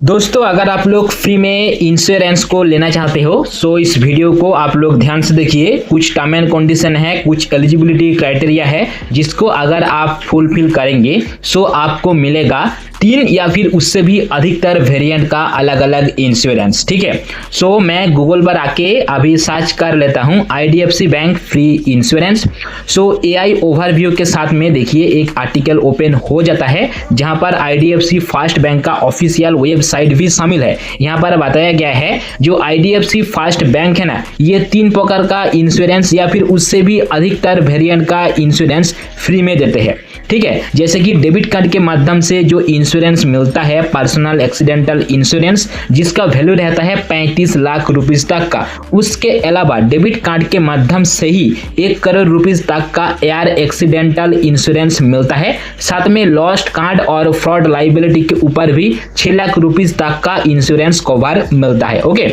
दोस्तों अगर आप लोग फ्री में इंश्योरेंस को लेना चाहते हो सो इस वीडियो को आप लोग ध्यान से देखिए। कुछ टर्म एंड कंडीशन है, कुछ एलिजिबिलिटी क्राइटेरिया है जिसको अगर आप फुलफिल करेंगे सो आपको मिलेगा 3 या फिर उससे भी अधिकतर वेरिएंट का अलग अलग इंश्योरेंस। ठीक है, सो मैं गूगल पर आके अभी सर्च कर लेता हूँ IDFC बैंक फ्री इंश्योरेंस। सो AI ओवरव्यू के साथ में देखिए एक आर्टिकल ओपन हो जाता है जहां पर IDFC फर्स्ट बैंक का ऑफिशियल वेबसाइट भी शामिल है। यहाँ पर बताया गया है जो IDFC फर्स्ट बैंक है ना, ये 3 प्रकार का इंश्योरेंस या फिर उससे भी अधिकतर वेरिएंट का इंश्योरेंस फ्री में देते हैं। ठीक है, जैसे कि डेबिट कार्ड के माध्यम से जो इंश्योरेंस मिलता है पर्सनल एक्सीडेंटल इंश्योरेंस जिसका वैल्यू रहता है 35 लाख रुपीस तक का। उसके अलावा डेबिट कार्ड के माध्यम से ही 1 करोड़ रुपीस तक का एयर एक्सीडेंटल इंश्योरेंस मिलता है। साथ में लॉस्ट कार्ड और फ्रॉड लाइबिलिटी के ऊपर भी 6 लाख रुपीस तक का इंश्योरेंस कवर मिलता है। ओके,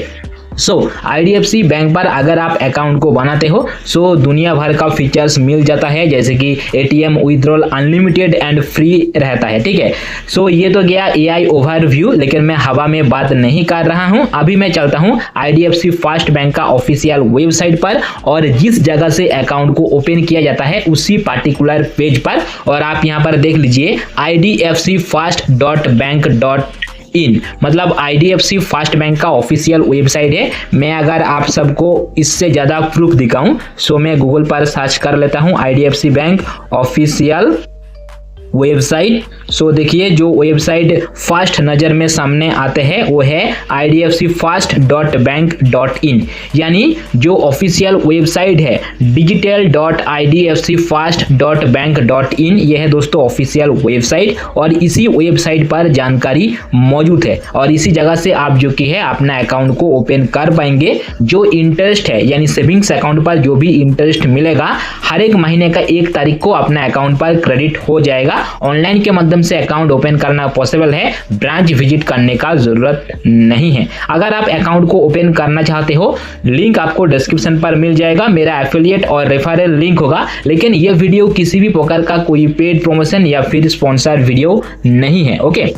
सो IDFC बैंक पर अगर आप अकाउंट को बनाते हो सो दुनिया भर का फीचर्स मिल जाता है, जैसे कि ATM withdrawal unlimited and free रहता है। ठीक है, सो ये तो गया AI ओवरव्यू, लेकिन मैं हवा में बात नहीं कर रहा हूं। अभी मैं चलता हूं IDFC फर्स्ट बैंक का ऑफिशियल वेबसाइट पर और जिस जगह से अकाउंट को ओपन किया जाता है उसी पार्टिकुलर पेज पर, और आप यहां पर देख लीजिए idfcfirst.bank.in मतलब IDFC फर्स्ट बैंक का ऑफिशियल वेबसाइट है। मैं अगर आप सबको इससे ज्यादा प्रूफ दिखाऊं सो मैं गूगल पर सर्च कर लेता हूं IDFC बैंक ऑफिशियल वेबसाइट। सो देखिए जो वेबसाइट फर्स्ट नजर में सामने आते हैं वो है idfcfirst.bank.in, यानी जो ऑफिशियल वेबसाइट है digital.idfcfirst.bank.in, यह है दोस्तों ऑफिशियल वेबसाइट। और इसी वेबसाइट पर जानकारी मौजूद है और इसी जगह से आप जो कि है अपना अकाउंट को ओपन कर पाएंगे। जो इंटरेस्ट है यानी सेविंग्स अकाउंट पर जो भी इंटरेस्ट मिलेगा हर एक महीने का 1 तारीख को अपना अकाउंट पर क्रेडिट हो जाएगा। ऑनलाइन के माध्यम से अकाउंट ओपन करना पॉसिबल है, ब्रांच विजिट करने का जरूरत नहीं है। अगर आप अकाउंट को ओपन करना चाहते हो लिंक आपको डिस्क्रिप्शन पर मिल जाएगा, मेरा एफिलिएट और रेफरल लिंक होगा। लेकिन यह वीडियो किसी भी प्रकार का कोई पेड प्रमोशन या फिर स्पॉन्सर वीडियो नहीं है। ओके,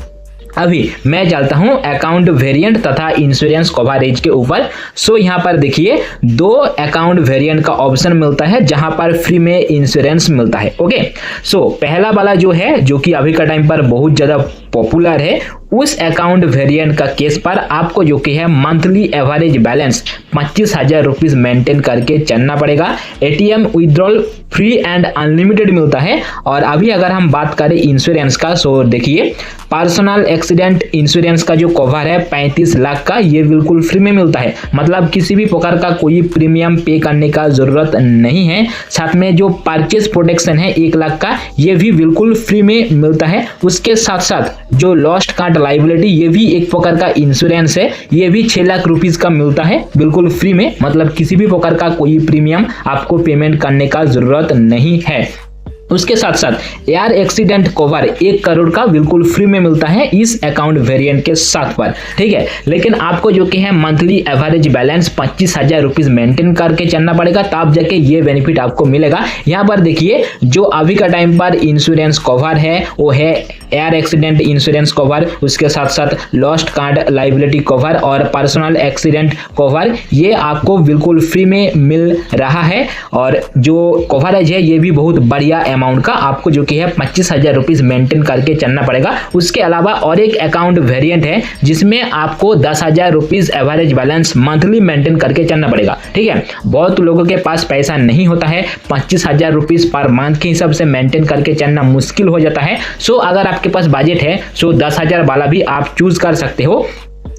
अभी मैं चलता हूं अकाउंट वेरिएंट तथा इंश्योरेंस कवरेज के ऊपर। सो यहां पर देखिए 2 अकाउंट वेरिएंट का ऑप्शन मिलता है जहां पर फ्री में इंश्योरेंस मिलता है। ओके, सो पहला वाला जो है जो कि अभी का टाइम पर बहुत ज्यादा पॉपुलर है, उस अकाउंट वेरिएंट का केस पर आपको जो कि है monthly average balance 25,000 rupees maintain करके चलना पड़ेगा। ATM withdrawal free and unlimited मिलता है। और अभी अगर हम बात करें इंश्योरेंस का सो देखिए पर्सनल एक्सीडेंट इंश्योरेंस का जो कवर है 35 लाख का, ये बिल्कुल फ्री में मिलता है, मतलब किसी भी प्रकार का कोई प्रीमियम पे करने का जरूरत नहीं है। साथ में जो परचेज प्रोटेक्शन है 1 लाख का, ये भी बिल्कुल फ्री में मिलता है। उसके साथ साथ जो लॉस्ट कार्ड लाइबिलिटी ये भी एक प्रकार का इंश्योरेंस है, ये भी 6 लाख रुपीस का मिलता है बिल्कुल फ्री में, मतलब किसी भी प्रकार का कोई प्रीमियम आपको पेमेंट करने का जरूरत नहीं है। उसके साथ साथ एयर एक्सीडेंट कवर 1 करोड़ का बिल्कुल फ्री में मिलता है इस अकाउंट वेरिएंट के साथ पर। ठीक है, लेकिन आपको जो कि है monthly average balance 25,000 rupees maintain करके चलना पड़ेगा, तब जाके ये बेनिफिट आपको मिलेगा। यहाँ पर देखिए जो अभी का टाइम पर इंश्योरेंस कवर है वो है एयर एक्सीडेंट इंश्योरेंस कवर, उसके साथ साथ लॉस्ट कार्ड लाइबिलिटी कवर और पर्सनल एक्सीडेंट कवर, ये आपको बिल्कुल फ्री में मिल रहा है। और जो कवरेज है ये भी बहुत बढ़िया अमाउंट का, आपको जो कि है 25,000 रुपीज मेंटेन करके चलना पड़ेगा। उसके अलावा और एक अकाउंट वेरिएंट है जिसमें आपको 10,000 rupees average balance monthly maintain करके चलना पड़ेगा। ठीक है, बहुत लोगों के पास पैसा नहीं होता है, 25,000 रुपीज पर मंथ के हिसाब से मेंटेन करके चलना मुश्किल हो जाता है। सो अगर आपके पास बजट है सो 10,000 वाला भी आप चूज कर सकते हो।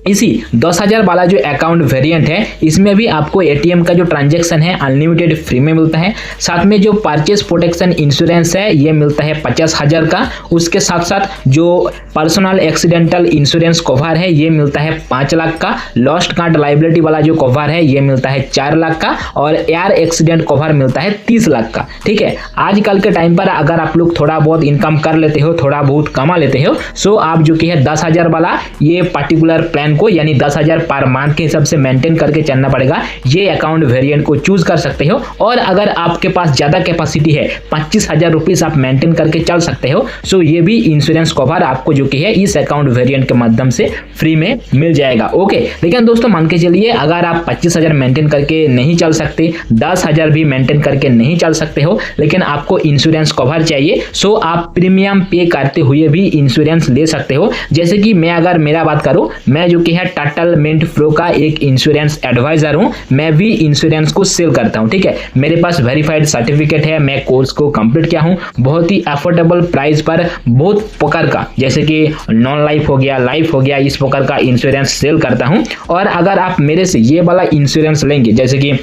इसी 10,000 वाला जो अकाउंट वेरिएंट है इसमें भी आपको ATM का जो ट्रांजैक्शन है अनलिमिटेड फ्री में मिलता है। साथ में जो परचेज प्रोटेक्शन इंश्योरेंस है ये मिलता है 50,000 का। उसके साथ साथ जो पर्सनल एक्सीडेंटल इंश्योरेंस कवर है ये मिलता है 5 लाख का। लॉस्ट कार्ड लाइबिलिटी वाला जो कवर है ये मिलता है 4 लाख का और एयर एक्सीडेंट कवर मिलता है 30 लाख का। ठीक है, आजकल के टाइम पर अगर आप लोग थोड़ा बहुत इनकम कर लेते हो, थोड़ा बहुत कमा लेते हो, सो आप जो कि है 10,000 वाला ये पर्टिकुलर प्लान को, यानी 10,000 पर मंथ के हिसाब से मेंटेन करके चलना पड़ेगा, ये अकाउंट वेरिएंट को चूज कर सकते हो। और अगर आपके पास ज्यादा कैपेसिटी है, 25,000 रुपीज आप मेंटेन करके चल सकते हो, सो ये भी इंश्योरेंस कवर आपको जो कि है इस अकाउंट वेरिएंट के माध्यम से फ्री में मिल जाएगा। ओके, लेकिन दोस्तों मान के चलिए अगर आप 25,000 मेंटेन करके नहीं चल सकते, 10,000 भी मेंटेन करके नहीं चल सकते हो, लेकिन आपको इंश्योरेंस कवर चाहिए, सो आप प्रीमियम पे करते हुए भी इंश्योरेंस ले सकते हो। जैसे कि मैं अगर मेरा बात करूं, मैं जो कि है टाइटल मिंट प्रो का एक इंश्योरेंस एडवाइजर हूं, मैं भी इंश्योरेंस को सेल करता हूं। ठीक है, मेरे पास वेरीफाइड सर्टिफिकेट है, मैं कोर्स को कंप्लीट किया हूं, बहुत ही अफोर्डेबल प्राइस पर बहुत प्रकार का, जैसे कि नॉन लाइफ हो गया, लाइफ हो गया, इस प्रकार का इंश्योरेंस सेल करता हूं। और अगर आप मेरे से ये वाला इंश्योरेंस लेंगे, जैसे कि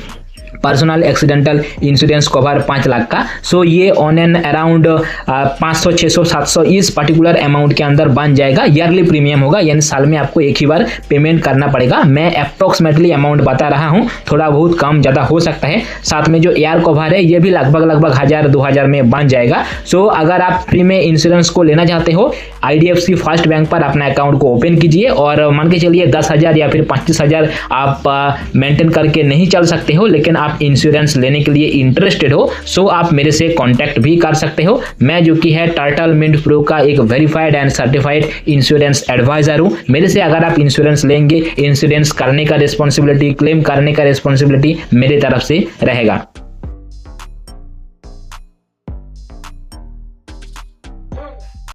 personal accidental insurance cover 5 lakh का, सो ये ऑन एन अराउंड 500, 600, 700 इस पर्टिकुलर अमाउंट के अंदर बन जाएगा। ईयरली प्रीमियम होगा, यानी साल में आपको एक ही बार पेमेंट करना पड़ेगा। मैं अप्रोक्सीमेटली अमाउंट बता रहा हूं, थोड़ा बहुत कम ज्यादा हो सकता है। साथ में जो एयर कवर है ये भी लगभग 1000-2000 में बन जाएगा। सो अगर आप फ्री में इंश्योरेंस को लेना चाहते हो, IDFC फर्स्ट बैंक पर अपना अकाउंट को ओपन कीजिए और मान के चलिए 10,000 या फिर 25,000 आप मेंटेन करके नहीं चल सकते हो, लेकिन आप इंश्योरेंस लेने के लिए इंटरेस्टेड हो, सो आप मेरे से कांटेक्ट भी कर सकते हो। मैं जो कि है टाइटल मिंट प्रो का एक verified and certified insurance advisor हूं। मेरे से अगर आप इंश्योरेंस लेंगे, इंश्योरेंस करने का रिस्पॉन्सिबिलिटी, क्लेम करने का रिस्पॉन्सिबिलिटी मेरे तरफ से रहेगा।